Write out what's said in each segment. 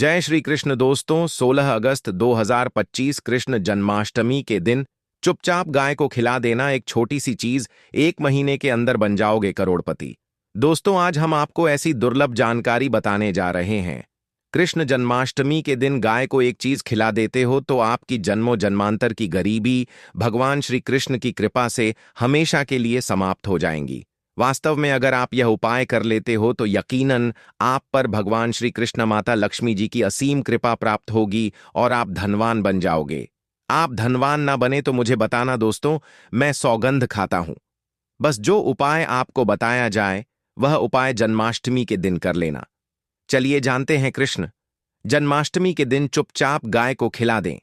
जय श्री कृष्ण दोस्तों। 16 अगस्त 2025 कृष्ण जन्माष्टमी के दिन चुपचाप गाय को खिला देना, एक छोटी सी चीज, 1 महीने के अंदर बन जाओगे करोड़पति। दोस्तों, आज हम आपको ऐसी दुर्लभ जानकारी बताने जा रहे हैं। कृष्ण जन्माष्टमी के दिन गाय को एक चीज खिला देते हो तो आपकी जन्मों जन्मांतर की गरीबी भगवान श्री कृष्ण की कृपा से हमेशा के लिए समाप्त हो जाएंगी। वास्तव में अगर आप यह उपाय कर लेते हो तो यकीनन आप पर भगवान श्री कृष्ण माता लक्ष्मी जी की असीम कृपा प्राप्त होगी और आप धनवान बन जाओगे। आप धनवान ना बने तो मुझे बताना दोस्तों, मैं सौगंध खाता हूं। बस जो उपाय आपको बताया जाए वह उपाय जन्माष्टमी के दिन कर लेना। चलिए जानते हैं। कृष्ण जन्माष्टमी के दिन चुपचाप गाय को खिला दें।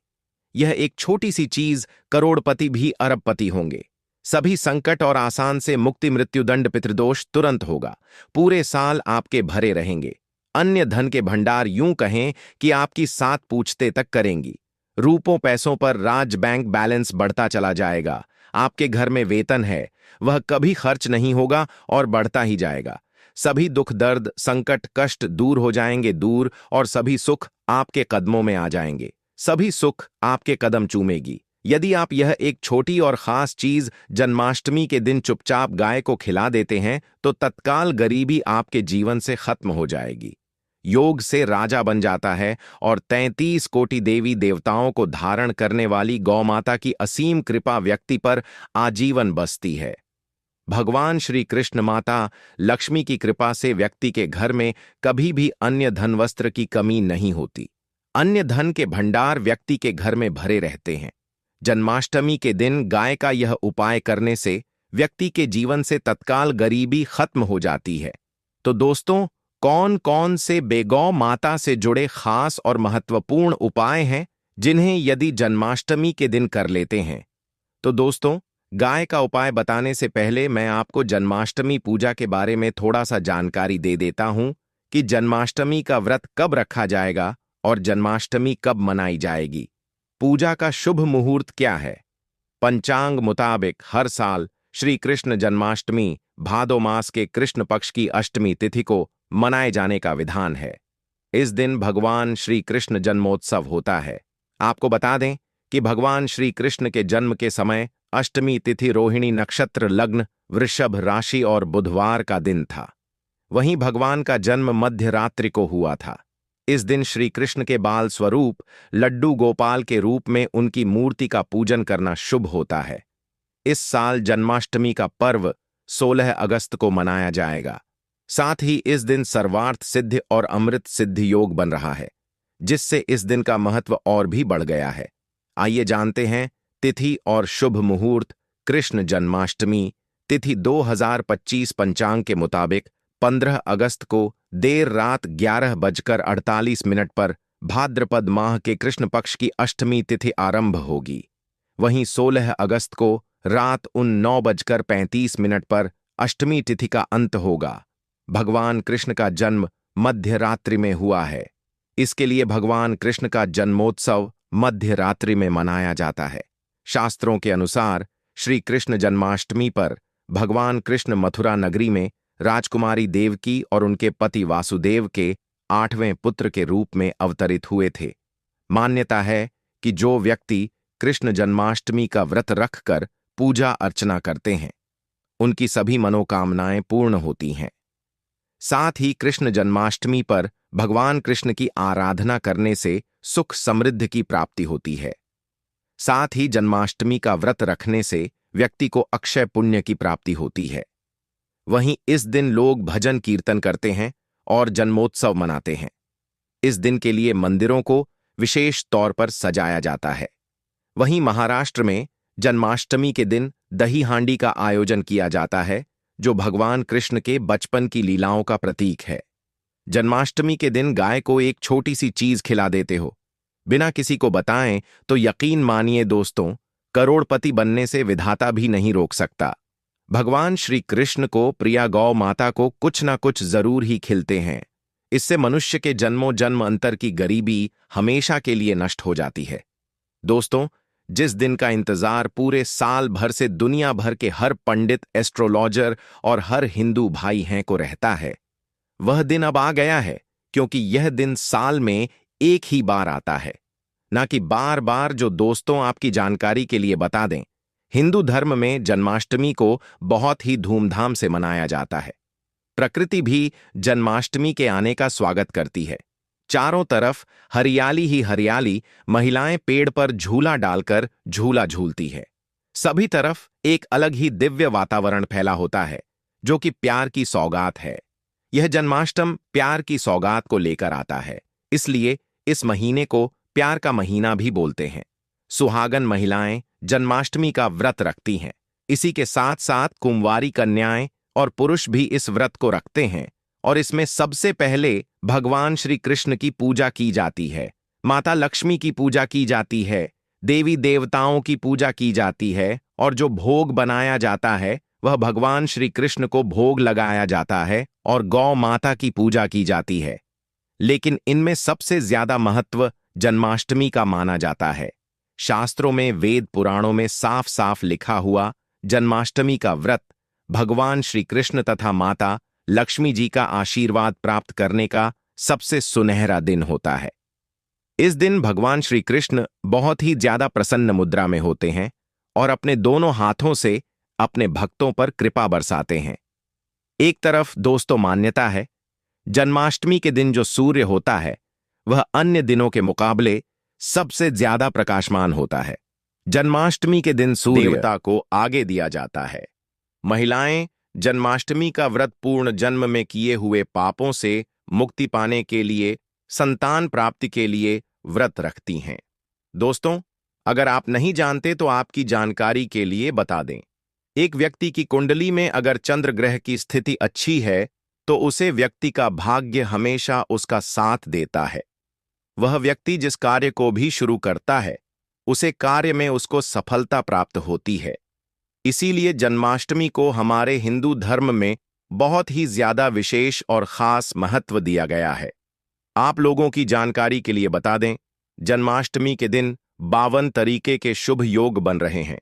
यह एक छोटी सी चीज करोड़पति भी अरबपति होंगे। सभी संकट और आसान से मुक्ति, मृत्युदंड, पितृदोष तुरंत होगा। पूरे साल आपके भरे रहेंगे। अन्य धन के भंडार यूं कहें कि आपकी 7 पूछते तक करेंगी। रूपों पैसों पर राज बैंक बैलेंस बढ़ता चला जाएगा। आपके घर में वेतन है, वह कभी खर्च नहीं होगा और बढ़ता ही जाएगा। सभी दुख, दर्द, संकट, कष्ट दूर हो जाएंगे दूर, और सभी सुख आपके कदमों में आ जाएंगे। सभी सुख आपके कदम चूमेगी। यदि आप यह एक छोटी और खास चीज जन्माष्टमी के दिन चुपचाप गाय को खिला देते हैं तो तत्काल गरीबी आपके जीवन से खत्म हो जाएगी। योग से राजा बन जाता है और 33 कोटि देवी देवताओं को धारण करने वाली गौमाता की असीम कृपा व्यक्ति पर आजीवन बसती है। भगवान श्री कृष्ण माता लक्ष्मी की कृपा से व्यक्ति के घर में कभी भी अन्य धन वस्त्र की कमी नहीं होती। अन्य धन के भंडार व्यक्ति के घर में भरे रहते हैं। जन्माष्टमी के दिन गाय का यह उपाय करने से व्यक्ति के जीवन से तत्काल गरीबी खत्म हो जाती है। तो दोस्तों, कौन कौन से बेगौ माता से जुड़े खास और महत्वपूर्ण उपाय हैं जिन्हें यदि जन्माष्टमी के दिन कर लेते हैं? तो दोस्तों, गाय का उपाय बताने से पहले मैं आपको जन्माष्टमी पूजा के बारे में थोड़ा सा जानकारी दे देता हूं कि जन्माष्टमी का व्रत कब रखा जाएगा और जन्माष्टमी कब मनाई जाएगी। पूजा का शुभ मुहूर्त क्या है? पंचांग मुताबिक हर साल श्री कृष्ण जन्माष्टमी भादो मास के कृष्ण पक्ष की अष्टमी तिथि को मनाए जाने का विधान है। इस दिन भगवान श्री कृष्ण जन्मोत्सव होता है। आपको बता दें कि भगवान श्री कृष्ण के जन्म के समय अष्टमी तिथि रोहिणी नक्षत्र, लग्न वृषभ राशि और बुधवार का दिन था। वहीं भगवान का जन्म मध्य रात्रि को हुआ था। इस दिन श्री कृष्ण के बाल स्वरूप लड्डू गोपाल के रूप में उनकी मूर्ति का पूजन करना शुभ होता है। इस साल जन्माष्टमी का पर्व 16 अगस्त को मनाया जाएगा। साथ ही इस दिन सर्वार्थ सिद्धि और अमृत सिद्धि योग बन रहा है, जिससे इस दिन का महत्व और भी बढ़ गया है। आइए जानते हैं तिथि और शुभ मुहूर्त। कृष्ण जन्माष्टमी तिथि 2025 पंचांग के मुताबिक 15 अगस्त को देर रात 11:48 पर भाद्रपद माह के कृष्ण पक्ष की अष्टमी तिथि आरंभ होगी। वहीं 16 अगस्त को रात 9:35 पर अष्टमी तिथि का अंत होगा। भगवान कृष्ण का जन्म मध्य रात्रि में हुआ है। इसके लिए भगवान कृष्ण का जन्मोत्सव मध्य रात्रि में मनाया जाता है। शास्त्रों के अनुसार श्री कृष्ण जन्माष्टमी पर भगवान कृष्ण मथुरा नगरी में राजकुमारी देवकी और उनके पति वासुदेव के 8वें पुत्र के रूप में अवतरित हुए थे। मान्यता है कि जो व्यक्ति कृष्ण जन्माष्टमी का व्रत रखकर पूजा अर्चना करते हैं, उनकी सभी मनोकामनाएं पूर्ण होती हैं। साथ ही कृष्ण जन्माष्टमी पर भगवान कृष्ण की आराधना करने से सुख समृद्धि की प्राप्ति होती है। साथ ही जन्माष्टमी का व्रत रखने से व्यक्ति को अक्षय पुण्य की प्राप्ति होती है। वहीं इस दिन लोग भजन कीर्तन करते हैं और जन्मोत्सव मनाते हैं। इस दिन के लिए मंदिरों को विशेष तौर पर सजाया जाता है। वहीं महाराष्ट्र में जन्माष्टमी के दिन दही हांडी का आयोजन किया जाता है, जो भगवान कृष्ण के बचपन की लीलाओं का प्रतीक है। जन्माष्टमी के दिन गाय को एक छोटी सी चीज खिला देते हो, बिना किसी को बताएं, तो यकीन मानिए दोस्तों, करोड़पति बनने से विधाता भी नहीं रोक सकता। भगवान श्री कृष्ण को प्रिया गौ माता को कुछ ना कुछ जरूर ही खिलते हैं। इससे मनुष्य के जन्मों जन्म अंतर की गरीबी हमेशा के लिए नष्ट हो जाती है। दोस्तों, जिस दिन का इंतजार पूरे साल भर से दुनिया भर के हर पंडित, एस्ट्रोलॉजर और हर हिंदू भाई हैं को रहता है, वह दिन अब आ गया है, क्योंकि यह दिन साल में एक ही बार आता है, ना कि बार बार। जो दोस्तों आपकी जानकारी के लिए बता दें, हिंदू धर्म में जन्माष्टमी को बहुत ही धूमधाम से मनाया जाता है। प्रकृति भी जन्माष्टमी के आने का स्वागत करती है। चारों तरफ हरियाली ही हरियाली, महिलाएं पेड़ पर झूला डालकर झूला झूलती है। सभी तरफ एक अलग ही दिव्य वातावरण फैला होता है, जो कि प्यार की सौगात है। यह जन्माष्टमी प्यार की सौगात को लेकर आता है, इसलिए इस महीने को प्यार का महीना भी बोलते हैं। सुहागन महिलाएं जन्माष्टमी का व्रत रखती हैं। इसी के साथ साथ कुंवारी कन्याएं और पुरुष भी इस व्रत को रखते हैं, और इसमें सबसे पहले भगवान श्री कृष्ण की पूजा की जाती है, माता लक्ष्मी की पूजा की जाती है, देवी देवताओं की पूजा की जाती है, और जो भोग बनाया जाता है वह भगवान श्री कृष्ण को भोग लगाया जाता है, और गौ माता की पूजा की जाती है। लेकिन इनमें सबसे ज्यादा महत्व जन्माष्टमी का माना जाता है। शास्त्रों में, वेद पुराणों में साफ साफ लिखा हुआ जन्माष्टमी का व्रत भगवान श्री कृष्ण तथा माता लक्ष्मी जी का आशीर्वाद प्राप्त करने का सबसे सुनहरा दिन होता है। इस दिन भगवान श्री कृष्ण बहुत ही ज्यादा प्रसन्न मुद्रा में होते हैं और अपने दोनों हाथों से अपने भक्तों पर कृपा बरसाते हैं। एक तरफ दोस्तों मान्यता है, जन्माष्टमी के दिन जो सूर्य होता है वह अन्य दिनों के मुकाबले सबसे ज्यादा प्रकाशमान होता है। जन्माष्टमी के दिन सूर्य देवता को आगे दिया जाता है। महिलाएं जन्माष्टमी का व्रत पूर्ण जन्म में किए हुए पापों से मुक्ति पाने के लिए, संतान प्राप्ति के लिए व्रत रखती हैं। दोस्तों, अगर आप नहीं जानते तो आपकी जानकारी के लिए बता दें, एक व्यक्ति की कुंडली में अगर चंद्र ग्रह की स्थिति अच्छी है तो उसे व्यक्ति का भाग्य हमेशा उसका साथ देता है। वह व्यक्ति जिस कार्य को भी शुरू करता है उसे कार्य में उसको सफलता प्राप्त होती है। इसीलिए जन्माष्टमी को हमारे हिंदू धर्म में बहुत ही ज्यादा विशेष और खास महत्व दिया गया है। आप लोगों की जानकारी के लिए बता दें, जन्माष्टमी के दिन 52 तरीके के शुभ योग बन रहे हैं।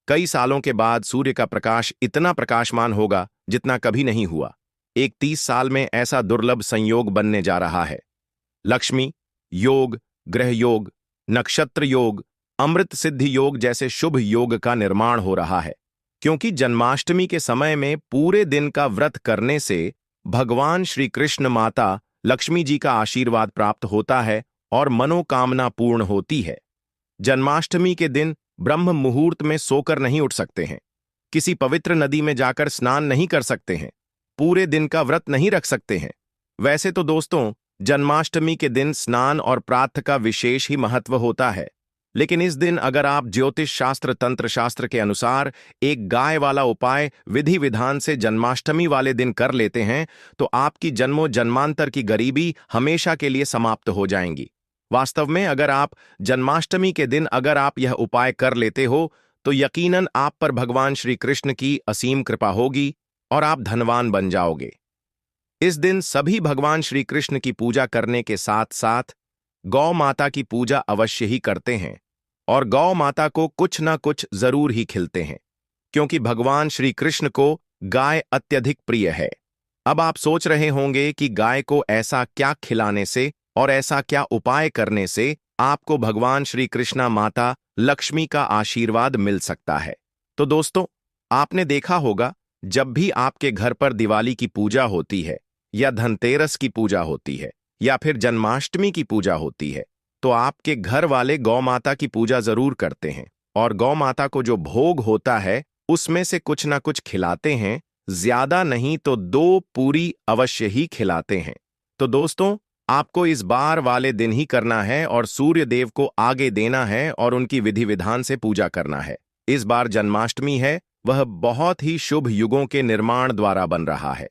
कई सालों के बाद सूर्य का प्रकाश इतना प्रकाशमान होगा जितना कभी नहीं हुआ। एक 30 साल में ऐसा दुर्लभ संयोग बनने जा रहा है। लक्ष्मी योग, ग्रह योग, नक्षत्र योग, अमृत सिद्धि योग जैसे शुभ योग का निर्माण हो रहा है, क्योंकि जन्माष्टमी के समय में पूरे दिन का व्रत करने से भगवान श्री कृष्ण माता लक्ष्मी जी का आशीर्वाद प्राप्त होता है और मनोकामना पूर्ण होती है। जन्माष्टमी के दिन ब्रह्म मुहूर्त में सोकर नहीं उठ सकते हैं, किसी पवित्र नदी में जाकर स्नान नहीं कर सकते हैं, पूरे दिन का व्रत नहीं रख सकते हैं। वैसे तो दोस्तों, जन्माष्टमी के दिन स्नान और प्रातः का विशेष ही महत्व होता है, लेकिन इस दिन अगर आप ज्योतिष शास्त्र, तंत्र शास्त्र के अनुसार एक गाय वाला उपाय विधि विधान से जन्माष्टमी वाले दिन कर लेते हैं तो आपकी जन्मों जन्मांतर की गरीबी हमेशा के लिए समाप्त हो जाएंगी। वास्तव में अगर आप जन्माष्टमी के दिन अगर आप यह उपाय कर लेते हो तो यकीनन आप पर भगवान श्री कृष्ण की असीम कृपा होगी और आप धनवान बन जाओगे। इस दिन सभी भगवान श्री कृष्ण की पूजा करने के साथ साथ गौ माता की पूजा अवश्य ही करते हैं, और गौ माता को कुछ ना कुछ जरूर ही खिलते हैं, क्योंकि भगवान श्री कृष्ण को गाय अत्यधिक प्रिय है। अब आप सोच रहे होंगे कि गाय को ऐसा क्या खिलाने से और ऐसा क्या उपाय करने से आपको भगवान श्री कृष्णा माता लक्ष्मी का आशीर्वाद मिल सकता है। तो दोस्तों, आपने देखा होगा, जब भी आपके घर पर दिवाली की पूजा होती है या धनतेरस की पूजा होती है या फिर जन्माष्टमी की पूजा होती है तो आपके घर वाले गौ माता की पूजा जरूर करते हैं, और गौ माता को जो भोग होता है उसमें से कुछ ना कुछ खिलाते हैं, ज्यादा नहीं तो 2 पूरी अवश्य ही खिलाते हैं। तो दोस्तों, आपको इस बार वाले दिन ही करना है और सूर्य देव को आगे देना है और उनकी विधि विधान से पूजा करना है। इस बार जन्माष्टमी है, वह बहुत ही शुभ युगों के निर्माण द्वारा बन रहा है।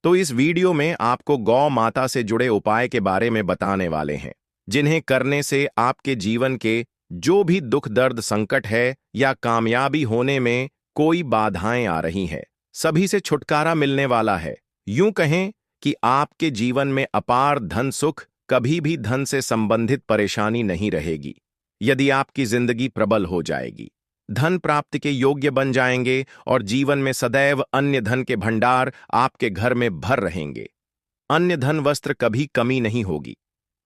तो इस वीडियो में आपको गौ माता से जुड़े उपाय के बारे में बताने वाले हैं, जिन्हें करने से आपके जीवन के जो भी दुख दर्द संकट है या कामयाबी होने में कोई बाधाएं आ रही हैं, सभी से छुटकारा मिलने वाला है। यूं कहें कि आपके जीवन में अपार धन सुख, कभी भी धन से संबंधित परेशानी नहीं रहेगी। यदि आपकी जिंदगी प्रबल हो जाएगी, धन प्राप्ति के योग्य बन जाएंगे और जीवन में सदैव अन्य धन के भंडार आपके घर में भर रहेंगे। अन्य धन वस्त्र कभी कमी नहीं होगी।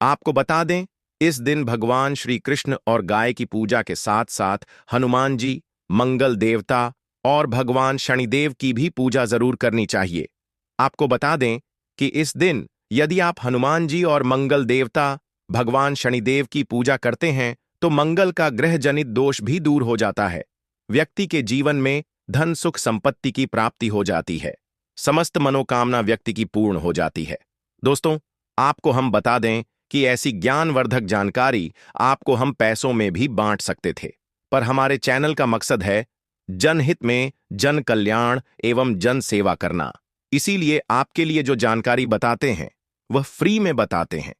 आपको बता दें, इस दिन भगवान श्री कृष्ण और गाय की पूजा के साथ साथ हनुमान जी, मंगल देवता और भगवान शनिदेव की भी पूजा जरूर करनी चाहिए। आपको बता दें कि इस दिन यदि आप हनुमान जी और मंगल देवता, भगवान शनिदेव की पूजा करते हैं तो मंगल का ग्रह जनित दोष भी दूर हो जाता है। व्यक्ति के जीवन में धन सुख संपत्ति की प्राप्ति हो जाती है। समस्त मनोकामना व्यक्ति की पूर्ण हो जाती है। दोस्तों, आपको हम बता दें कि ऐसी ज्ञानवर्धक जानकारी आपको हम पैसों में भी बांट सकते थे, पर हमारे चैनल का मकसद है जनहित में जन कल्याण एवं जन सेवा करना। इसीलिए आपके लिए जो जानकारी बताते हैं वह फ्री में बताते हैं।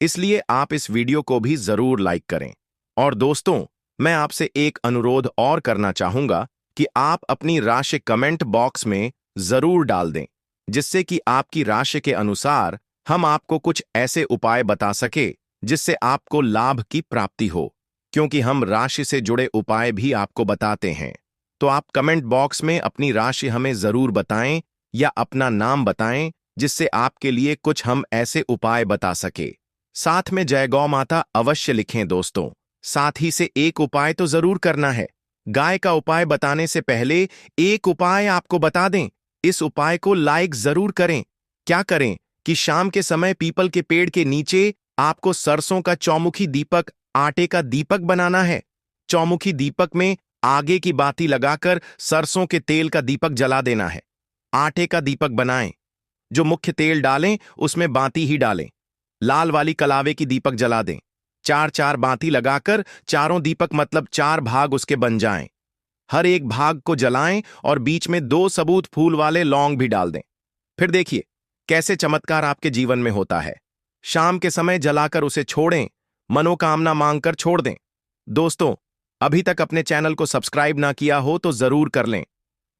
इसलिए आप इस वीडियो को भी जरूर लाइक करें। और दोस्तों, मैं आपसे एक अनुरोध और करना चाहूंगा कि आप अपनी राशि कमेंट बॉक्स में जरूर डाल दें, जिससे कि आपकी राशि के अनुसार हम आपको कुछ ऐसे उपाय बता सके जिससे आपको लाभ की प्राप्ति हो, क्योंकि हम राशि से जुड़े उपाय भी आपको बताते हैं। तो आप कमेंट बॉक्स में अपनी राशि हमें जरूर बताएं या अपना नाम बताएं, जिससे आपके लिए कुछ हम ऐसे उपाय बता सके। साथ में जय गौ माता अवश्य लिखें दोस्तों। साथ ही से एक उपाय तो जरूर करना है। गाय का उपाय बताने से पहले एक उपाय आपको बता दें। इस उपाय को लाइक जरूर करें। क्या करें कि शाम के समय पीपल के पेड़ के नीचे आपको सरसों का चौमुखी दीपक, आटे का दीपक बनाना है। चौमुखी दीपक में आगे की बाती लगाकर सरसों के तेल का दीपक जला देना है। आटे का दीपक बनाएं, जो मुख्य तेल डालें उसमें बाती ही डालें। लाल वाली कलावे की दीपक जला दें। चार चार बाती लगाकर चारों दीपक मतलब 4 भाग उसके बन जाएं। हर एक भाग को जलाएं और बीच में 2 सबूत फूल वाले लौंग भी डाल दें। फिर देखिए कैसे चमत्कार आपके जीवन में होता है। शाम के समय जलाकर उसे छोड़ें, मनोकामना मांगकर छोड़ दें। दोस्तों, अभी तक अपने चैनल को सब्सक्राइब ना किया हो तो जरूर कर लें।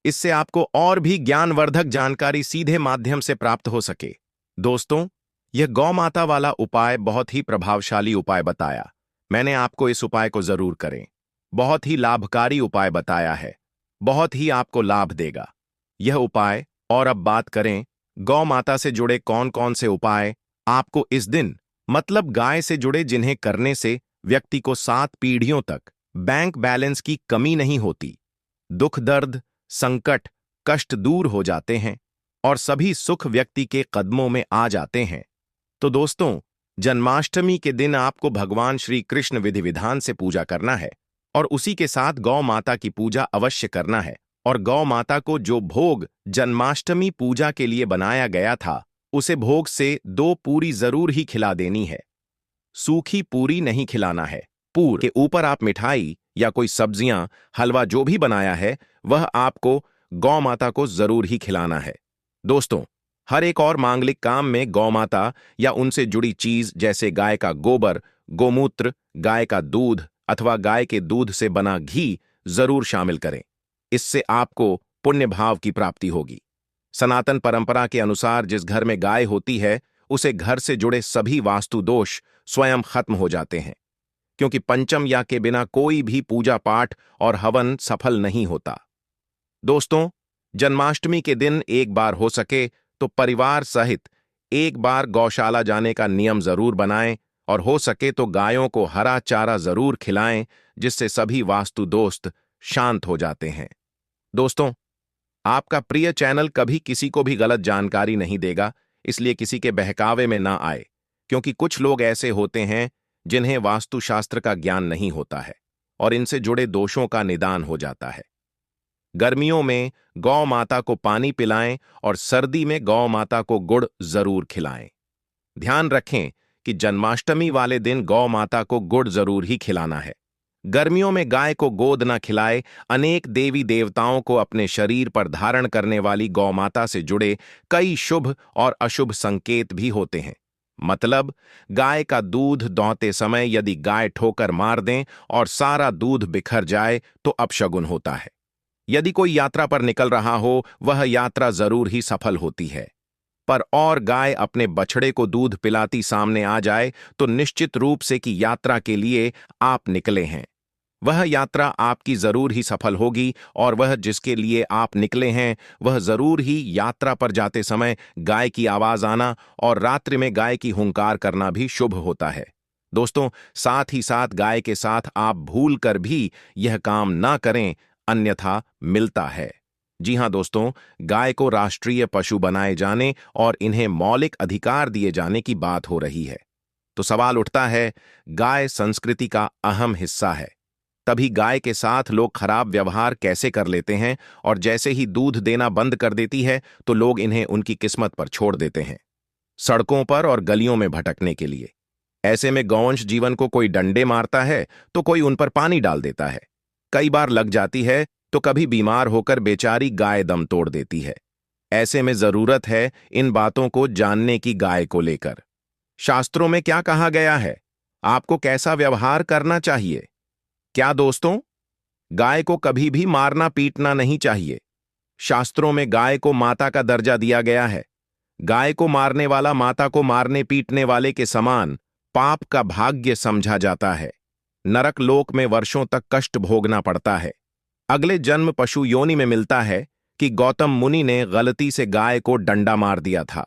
इससे आपको और भी ज्ञानवर्धक जानकारी सीधे माध्यम से प्राप्त हो सके। दोस्तों, यह गौ माता वाला उपाय बहुत ही प्रभावशाली उपाय बताया। मैंने आपको इस उपाय को जरूर करें। बहुत ही लाभकारी उपाय बताया है। बहुत ही आपको लाभ देगा यह उपाय। और अब बात करें गौ माता से जुड़े कौन कौन से उपाय आपको इस दिन, मतलब गाय से जुड़े, जिन्हें करने से व्यक्ति को 7 पीढ़ियों तक बैंक बैलेंस की कमी नहीं होती, दुख दर्द संकट कष्ट दूर हो जाते हैं और सभी सुख व्यक्ति के कदमों में आ जाते हैं। तो दोस्तों, जन्माष्टमी के दिन आपको भगवान श्री कृष्ण विधि विधान से पूजा करना है और उसी के साथ गौ माता की पूजा अवश्य करना है। और गौ माता को जो भोग जन्माष्टमी पूजा के लिए बनाया गया था, उसे भोग से 2 पूरी जरूर ही खिला देनी है। सूखी पूरी नहीं खिलाना है। पूर के ऊपर आप मिठाई या कोई सब्जियां, हलवा जो भी बनाया है वह आपको गौ माता को जरूर ही खिलाना है। दोस्तों, हर एक और मांगलिक काम में गौ माता या उनसे जुड़ी चीज जैसे गाय का गोबर, गोमूत्र, गाय का दूध अथवा गाय के दूध से बना घी जरूर शामिल करें। इससे आपको पुण्य भाव की प्राप्ति होगी। सनातन परंपरा के अनुसार जिस घर में गाय होती है उसे घर से जुड़े सभी वास्तु दोष स्वयं खत्म हो जाते हैं, क्योंकि पंचम या के बिना कोई भी पूजा पाठ और हवन सफल नहीं होता। दोस्तों, जन्माष्टमी के दिन एक बार हो सके तो परिवार सहित एक बार गौशाला जाने का नियम जरूर बनाएं और हो सके तो गायों को हरा चारा जरूर खिलाएं, जिससे सभी वास्तु दोस्त शांत हो जाते हैं। दोस्तों, आपका प्रिय चैनल कभी किसी को भी गलत जानकारी नहीं देगा, इसलिए किसी के बहकावे में ना आए, क्योंकि कुछ लोग ऐसे होते हैं जिन्हें वास्तुशास्त्र का ज्ञान नहीं होता है और इनसे जुड़े दोषों का निदान हो जाता है। गर्मियों में गौ माता को पानी पिलाएं और सर्दी में गौ माता को गुड़ जरूर खिलाएं। ध्यान रखें कि जन्माष्टमी वाले दिन गौ माता को गुड़ जरूर ही खिलाना है। गर्मियों में गाय को गोद न खिलाए। अनेक देवी देवताओं को अपने शरीर पर धारण करने वाली गौ माता से जुड़े कई शुभ और अशुभ संकेत भी होते हैं। मतलब, गाय का दूध दोहते समय यदि गाय ठोकर मार दें और सारा दूध बिखर जाए तो अपशगुन होता है। यदि कोई यात्रा पर निकल रहा हो, वह यात्रा जरूर ही सफल होती है। पर और गाय अपने बछड़े को दूध पिलाती सामने आ जाए तो निश्चित रूप से कि यात्रा के लिए आप निकले हैं। वह यात्रा आपकी जरूर ही सफल होगी और वह जिसके लिए आप निकले हैं वह जरूर ही यात्रा पर जाते समय गाय की आवाज आना और रात्रि में गाय की हुंकार करना भी शुभ होता है। दोस्तों, साथ ही साथ गाय के साथ आप भूल कर भी यह काम ना करें, अन्यथा मिलता है। जी हां दोस्तों, गाय को राष्ट्रीय पशु बनाए जाने और इन्हें मौलिक अधिकार दिए जाने की बात हो रही है। तो सवाल उठता है, गाय संस्कृति का अहम हिस्सा है, तभी गाय के साथ लोग खराब व्यवहार कैसे कर लेते हैं और जैसे ही दूध देना बंद कर देती है तो लोग इन्हें उनकी किस्मत पर छोड़ देते हैं, सड़कों पर और गलियों में भटकने के लिए। ऐसे में गौवंश जीवन को कोई डंडे मारता है तो कोई उन पर पानी डाल देता है, कई बार लग जाती है तो कभी बीमार होकर बेचारी गाय दम तोड़ देती है। ऐसे में जरूरत है इन बातों को जानने की गाय को लेकर। शास्त्रों में क्या कहा गया है, आपको कैसा व्यवहार करना चाहिए? क्या दोस्तों, गाय को कभी भी मारना पीटना नहीं चाहिए। शास्त्रों में गाय को माता का दर्जा दिया गया है। गाय को मारने वाला माता को मारने पीटने वाले के समान पाप का भाग्य समझा जाता है। नरक लोक में वर्षों तक कष्ट भोगना पड़ता है। अगले जन्म पशु योनि में मिलता है कि गौतम मुनि ने गलती से गाय को डंडा मार दिया था,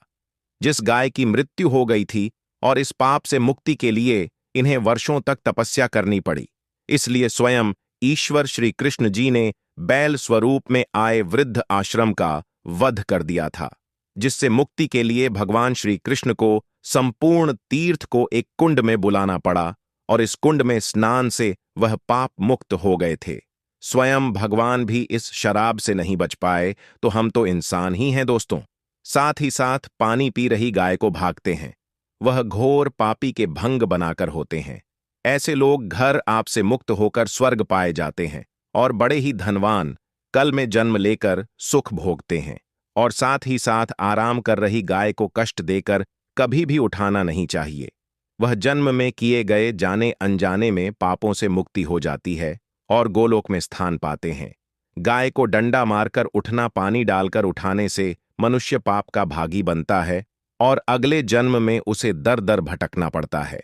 जिस गाय की मृत्यु हो गई थी, और इस पाप से मुक्ति के लिए इन्हें वर्षों तक तपस्या करनी पड़ी। इसलिए स्वयं ईश्वर श्री कृष्ण जी ने बैल स्वरूप में आए वृद्ध आश्रम का वध कर दिया था, जिससे मुक्ति के लिए भगवान श्री कृष्ण को संपूर्ण तीर्थ को एक कुंड में बुलाना पड़ा और इस कुंड में स्नान से वह पाप मुक्त हो गए थे। स्वयं भगवान भी इस शराब से नहीं बच पाए, तो हम तो इंसान ही हैं दोस्तों। साथ ही साथ पानी पी रही गाय को भागते हैं, वह घोर पापी के भंग बनाकर होते हैं। ऐसे लोग घर आपसे मुक्त होकर स्वर्ग पाए जाते हैं और बड़े ही धनवान कल में जन्म लेकर सुख भोगते हैं। और साथ ही साथ आराम कर रही गाय को कष्ट देकर कभी भी उठाना नहीं चाहिए। वह जन्म में किए गए जाने अनजाने में पापों से मुक्ति हो जाती है और गोलोक में स्थान पाते हैं। गाय को डंडा मारकर उठना, पानी डालकर उठाने से मनुष्य पाप का भागी बनता है और अगले जन्म में उसे दर दर भटकना पड़ता है।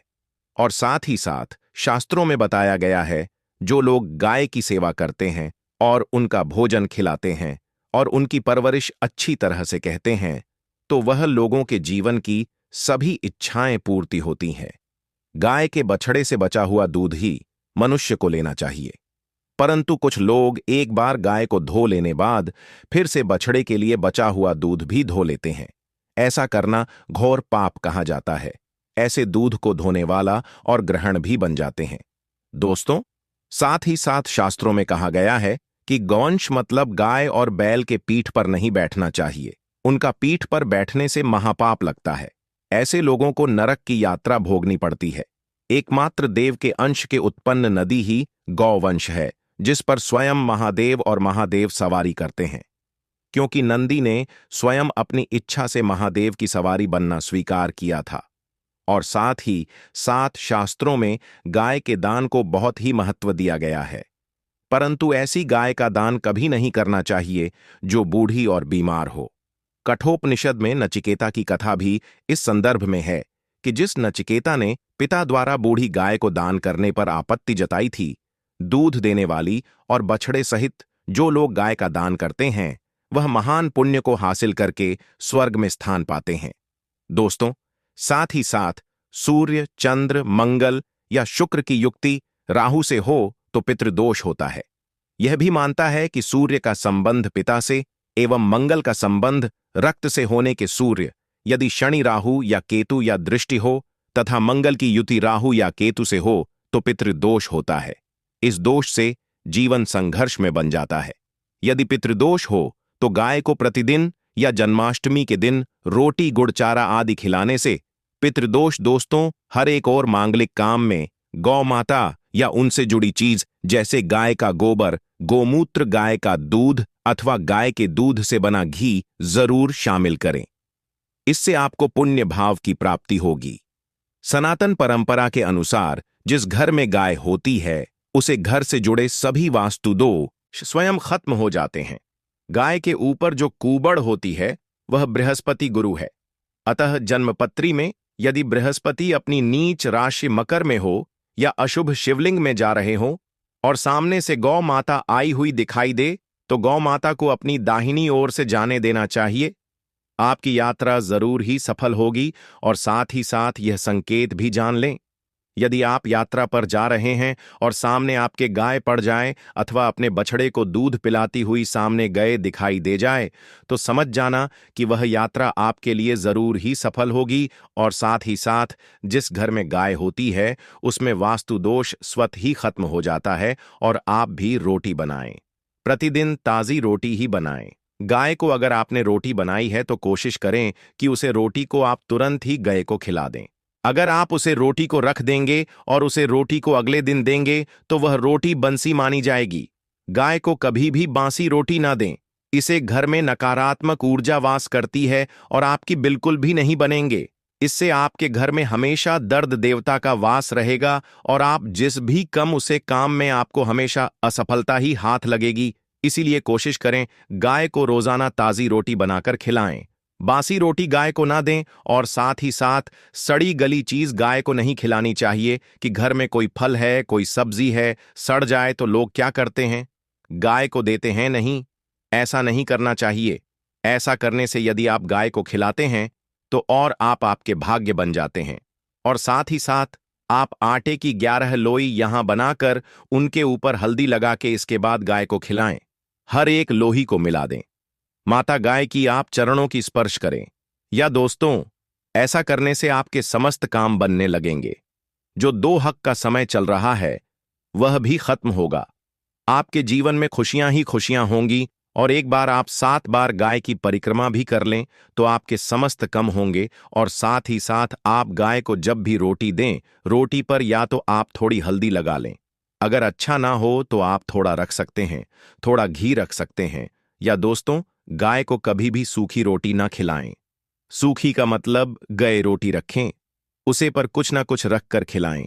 और साथ ही साथ शास्त्रों में बताया गया है, जो लोग गाय की सेवा करते हैं और उनका भोजन खिलाते हैं और उनकी परवरिश अच्छी तरह से कहते हैं, तो वह लोगों के जीवन की सभी इच्छाएं पूर्ति होती हैं। गाय के बछड़े से बचा हुआ दूध ही मनुष्य को लेना चाहिए, परंतु कुछ लोग एक बार गाय को धो लेने बाद फिर से बछड़े के लिए बचा हुआ दूध भी धो लेते हैं। ऐसा करना घोर पाप कहा जाता है। ऐसे दूध को धोने वाला और ग्रहण भी बन जाते हैं। दोस्तों, साथ ही साथ शास्त्रों में कहा गया है कि गौवंश मतलब गाय और बैल के पीठ पर नहीं बैठना चाहिए। उनका पीठ पर बैठने से महापाप लगता है। ऐसे लोगों को नरक की यात्रा भोगनी पड़ती है। एकमात्र देव के अंश के उत्पन्न नदी ही गौवंश है, जिस पर स्वयं महादेव और महादेव सवारी करते हैं। क्योंकि नंदी ने स्वयं अपनी इच्छा से महादेव की सवारी बनना स्वीकार किया था। और साथ ही साथ शास्त्रों में गाय के दान को बहुत ही महत्व दिया गया है, परंतु ऐसी गाय का दान कभी नहीं करना चाहिए जो बूढ़ी और बीमार हो। कठोपनिषद में नचिकेता की कथा भी इस संदर्भ में है कि जिस नचिकेता ने पिता द्वारा बूढ़ी गाय को दान करने पर आपत्ति जताई थी, दूध देने वाली और बछड़े सहित जो लोग गाय का दान करते हैं, वह महान पुण्य को हासिल करके स्वर्ग में स्थान पाते हैं। दोस्तों, साथ ही साथ सूर्य, चंद्र, मंगल या शुक्र की युक्ति राहु से हो तो पितृदोष होता है। यह भी मानता है कि सूर्य का संबंध पिता से एवं मंगल का संबंध रक्त से होने के सूर्य, यदि शनि राहु या केतु या दृष्टि हो तथा मंगल की युति राहु या केतु से हो तो पितृदोष होता है। इस दोष से जीवन संघर्ष में बन जाता है। यदि पितृदोष हो तो गाय को प्रतिदिन या जन्माष्टमी के दिन रोटी, गुड़, चारा आदि खिलाने से पितृदोष दोस्तों हर एक और मांगलिक काम में गौ माता या उनसे जुड़ी चीज जैसे गाय का गोबर, गोमूत्र, गाय का दूध अथवा गाय के दूध से बना घी जरूर शामिल करें। इससे आपको पुण्य भाव की प्राप्ति होगी। सनातन परंपरा के अनुसार जिस घर में गाय होती है उसे घर से जुड़े सभी वास्तु दोष स्वयं खत्म हो जाते हैं। गाय के ऊपर जो कूबड़ होती है वह बृहस्पति गुरु है। अतः जन्मपत्री में यदि बृहस्पति अपनी नीच राशि मकर में हो या अशुभ शिवलिंग में जा रहे हो और सामने से गौ माता आई हुई दिखाई दे तो गौ माता को अपनी दाहिनी ओर से जाने देना चाहिए। आपकी यात्रा जरूर ही सफल होगी। और साथ ही साथ यह संकेत भी जान लें, यदि आप यात्रा पर जा रहे हैं और सामने आपके गाय पड़ जाए अथवा अपने बछड़े को दूध पिलाती हुई सामने गए दिखाई दे जाए, तो समझ जाना कि वह यात्रा आपके लिए जरूर ही सफल होगी। और साथ ही साथ जिस घर में गाय होती है उसमें वास्तु दोष स्वतः ही खत्म हो जाता है। और आप भी रोटी बनाएं, प्रतिदिन ताज़ी रोटी ही बनाएं। गाय को अगर आपने रोटी बनाई है तो कोशिश करें कि उसे रोटी को आप तुरंत ही गाय को खिला दें। अगर आप उसे रोटी को रख देंगे और उसे रोटी को अगले दिन देंगे तो वह रोटी बंसी मानी जाएगी। गाय को कभी भी बासी रोटी ना दें, इसे घर में नकारात्मक ऊर्जा वास करती है और आपकी बिल्कुल भी नहीं बनेंगे। इससे आपके घर में हमेशा दर्द देवता का वास रहेगा और आप जिस भी कम उसे काम में आपको हमेशा असफलता ही हाथ लगेगी। इसीलिए कोशिश करें गाय को रोजाना ताज़ी रोटी बनाकर खिलाएं। बासी रोटी गाय को ना दें और साथ ही साथ सड़ी गली चीज गाय को नहीं खिलानी चाहिए कि घर में कोई फल है, कोई सब्जी है, सड़ जाए तो लोग क्या करते हैं, गाय को देते हैं। नहीं, ऐसा नहीं करना चाहिए। ऐसा करने से यदि आप गाय को खिलाते हैं तो और आप आपके भाग्य बन जाते हैं। और साथ ही साथ आप आटे की 11 लोई यहां बनाकर उनके ऊपर हल्दी लगा के इसके बाद गाय को खिलाएं। हर एक लोही को मिला दें। माता गाय की आप चरणों की स्पर्श करें। या दोस्तों, ऐसा करने से आपके समस्त काम बनने लगेंगे। जो 2 हक का समय चल रहा है वह भी खत्म होगा। आपके जीवन में खुशियां ही खुशियां होंगी। और एक बार आप 7 बार गाय की परिक्रमा भी कर लें तो आपके समस्त कम होंगे। और साथ ही साथ आप गाय को जब भी रोटी दें, रोटी पर या तो आप थोड़ी हल्दी लगा लें। अगर अच्छा ना हो तो आप थोड़ा रख सकते हैं, थोड़ा घी रख सकते हैं। या दोस्तों, गाय को कभी भी सूखी रोटी ना खिलाएं। सूखी का मतलब गए रोटी रखें, उसे पर कुछ ना कुछ रख कर खिलाएं।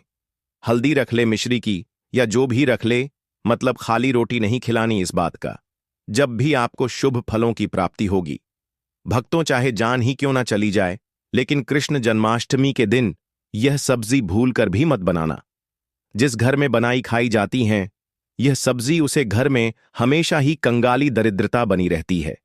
हल्दी रख ले मिश्री की या जो भी रख ले, मतलब खाली रोटी नहीं खिलानी। इस बात का जब भी आपको शुभ फलों की प्राप्ति होगी, भक्तों चाहे जान ही क्यों ना चली जाए, लेकिन कृष्ण जन्माष्टमी के दिन यह सब्जी भूल कर भी मत बनाना। जिस घर में बनाई खाई जाती हैं यह सब्जी, उसे घर में हमेशा ही कंगाली दरिद्रता बनी रहती है।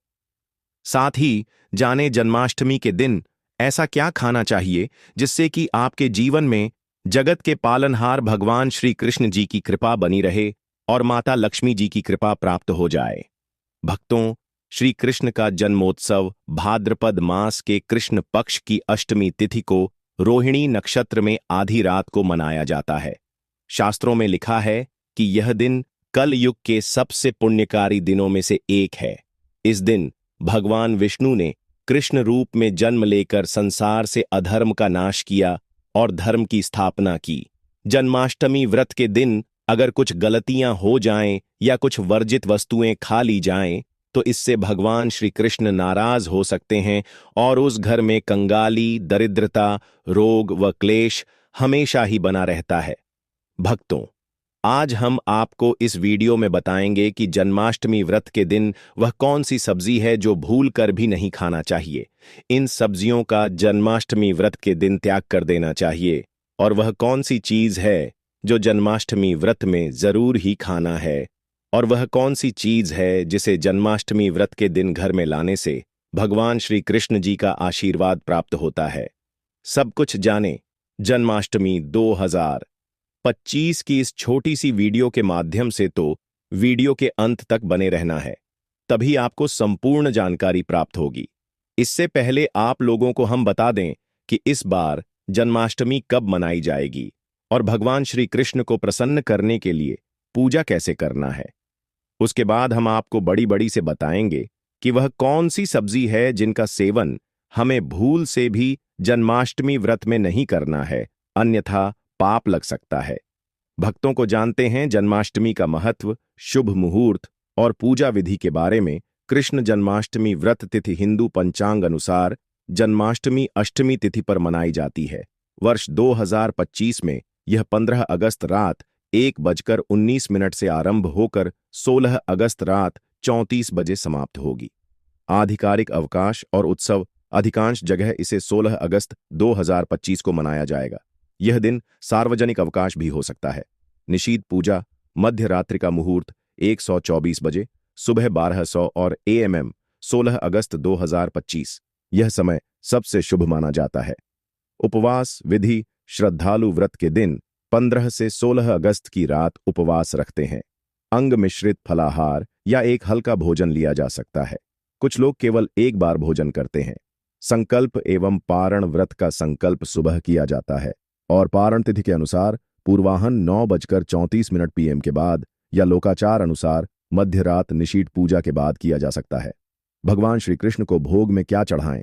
साथ ही जाने जन्माष्टमी के दिन ऐसा क्या खाना चाहिए जिससे कि आपके जीवन में जगत के पालनहार भगवान श्री कृष्ण जी की कृपा बनी रहे और माता लक्ष्मी जी की कृपा प्राप्त हो जाए। भक्तों, श्री कृष्ण का जन्मोत्सव भाद्रपद मास के कृष्ण पक्ष की अष्टमी तिथि को रोहिणी नक्षत्र में आधी रात को मनाया जाता है। शास्त्रों में लिखा है कि यह दिन कल युग के सबसे पुण्यकारी दिनों में से एक है। इस दिन भगवान विष्णु ने कृष्ण रूप में जन्म लेकर संसार से अधर्म का नाश किया और धर्म की स्थापना की। जन्माष्टमी व्रत के दिन अगर कुछ गलतियां हो जाएं या कुछ वर्जित वस्तुएं खा ली जाएं तो इससे भगवान श्री कृष्ण नाराज हो सकते हैं और उस घर में कंगाली, दरिद्रता, रोग व क्लेश हमेशा ही बना रहता है। भक्तों, आज हम आपको इस वीडियो में बताएंगे कि जन्माष्टमी व्रत के दिन वह कौन सी सब्जी है जो भूल कर भी नहीं खाना चाहिए। इन सब्जियों का जन्माष्टमी व्रत के दिन त्याग कर देना चाहिए। और वह कौन सी चीज है जो जन्माष्टमी व्रत में जरूर ही खाना है। और वह कौन सी चीज है जिसे जन्माष्टमी व्रत के दिन घर में लाने से भगवान श्री कृष्ण जी का आशीर्वाद प्राप्त होता है। सब कुछ जाने जन्माष्टमी 2025 की इस छोटी सी वीडियो के माध्यम से। तो वीडियो के अंत तक बने रहना है, तभी आपको संपूर्ण जानकारी प्राप्त होगी। इससे पहले आप लोगों को हम बता दें कि इस बार जन्माष्टमी कब मनाई जाएगी और भगवान श्री कृष्ण को प्रसन्न करने के लिए पूजा कैसे करना है। उसके बाद हम आपको बड़ी बड़ी से बताएंगे कि वह कौन सी सब्जी है जिनका सेवन हमें भूल से भी जन्माष्टमी व्रत में नहीं करना है, अन्यथा पाप लग सकता है। भक्तों को जानते हैं जन्माष्टमी का महत्व, शुभ मुहूर्त और पूजा विधि के बारे में। कृष्ण जन्माष्टमी व्रत तिथि हिंदू पंचांग अनुसार जन्माष्टमी अष्टमी तिथि पर मनाई जाती है। वर्ष 2025 में यह 15 अगस्त रात 1:19 से आरंभ होकर 16 अगस्त रात 34 बजे समाप्त होगी। आधिकारिक अवकाश और उत्सव अधिकांश जगह इसे 16 अगस्त 2025 को मनाया जाएगा। यह दिन सार्वजनिक अवकाश भी हो सकता है। निषिद्ध पूजा मध्य रात्रि का मुहूर्त 124 बजे, सुबह 1200 और एएमएम 16 अगस्त 2025। यह समय सबसे शुभ माना जाता है। उपवास विधि: श्रद्धालु व्रत के दिन 15 से 16 अगस्त की रात उपवास रखते हैं। अंग मिश्रित फलाहार या एक हल्का भोजन लिया जा सकता है। कुछ लोग केवल एक बार भोजन करते हैं। संकल्प एवं पारण: व्रत का संकल्प सुबह किया जाता है और पारण तिथि के अनुसार पूर्वाह्न 9:34 PM के बाद या लोकाचार अनुसार मध्य रात निशीट पूजा के बाद किया जा सकता है। भगवान श्री कृष्ण को भोग में क्या चढ़ाएं?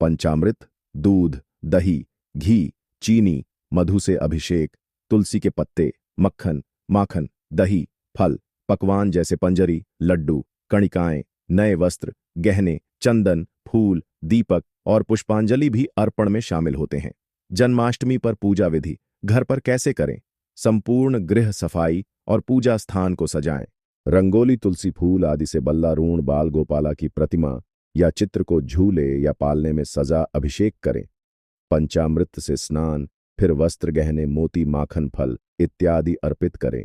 पंचामृत, दूध, दही, घी, चीनी, मधु से अभिषेक, तुलसी के पत्ते, मक्खन, माखन, दही, फल, पकवान जैसे पंजरी, लड्डू, कणिकाएं, नए वस्त्र, गहने, चंदन, फूल, दीपक और पुष्पांजलि भी अर्पण में शामिल होते हैं। जन्माष्टमी पर पूजा विधि: घर पर कैसे करें? संपूर्ण गृह सफाई और पूजा स्थान को सजाएं। रंगोली, तुलसी फूल आदि से बल्लारूण बाल गोपाला की प्रतिमा या चित्र को झूले या पालने में सजा अभिषेक करें। पंचामृत से स्नान, फिर वस्त्र, गहने, मोती, माखन, फल इत्यादि अर्पित करें।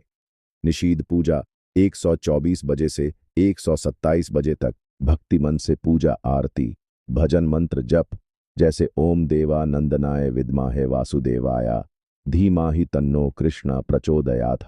निषीध पूजा 124 बजे से 127 बजे तक भक्ति मन से पूजा आरती, भजन मंत्र जप जैसे ओम देवानंदनाय विद्महे वासुदेवाय धीमहि तन्नो कृष्ण प्रचोदयात्।